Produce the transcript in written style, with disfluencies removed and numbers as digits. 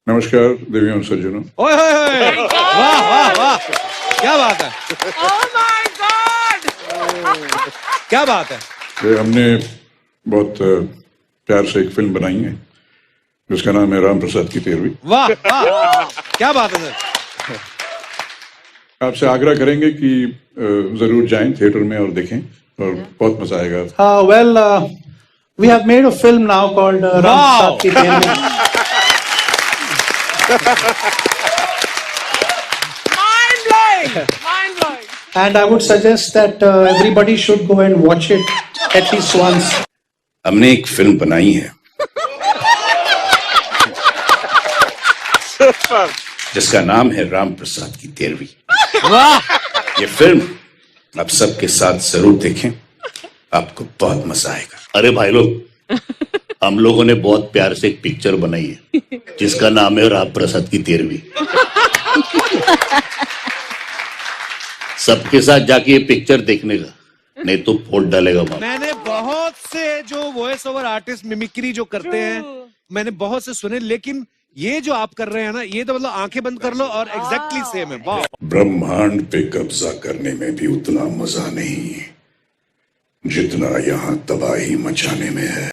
नमस्कार देवी और सज्जनों। ओए होए होए, वाह वाह वाह, क्या बात है, Oh my God! क्या बात है। ये हमने बहुत प्यार से एक फिल्म बनाई है जिसका नाम है राम प्रसाद की 13वीं। वाह वाह, क्या बात है सर। आपसे आग्रह करेंगे कि जरूर जाएं थिएटर में और देखें और बहुत मजा आएगा। Well, we have made a film now called Ram Wow. Prasad Ki 13वीं. Mind blowing! Mind blowing! And I would suggest that everybody should go and watch it at least once. हमने एक film बनाई है जिसका नाम है राम प्रसाद की 13वीं। वाह, ये फिल्म आप सबके साथ जरूर देखें, आपको बहुत मजा आएगा। अरे भाई लोग, हम लोगों ने बहुत प्यार से एक पिक्चर बनाई है जिसका नाम है राम प्रसाद की 13वीं। सबके साथ जाके ये पिक्चर देखने का, नहीं तो फोड़ डालेगा वहां। मैंने बहुत से जो वॉइस ओवर आर्टिस्ट मिमिक्री जो करते हैं मैंने बहुत से सुने, लेकिन ये जो आप कर रहे हैं ना, ये तो मतलब आंखें बंद कर लो और एग्जैक्टली सेम है। वाह, ब्रह्मांड पे कब्जा करने में भी उतना मजा नहीं जितना यहाँ तबाही मचाने में है।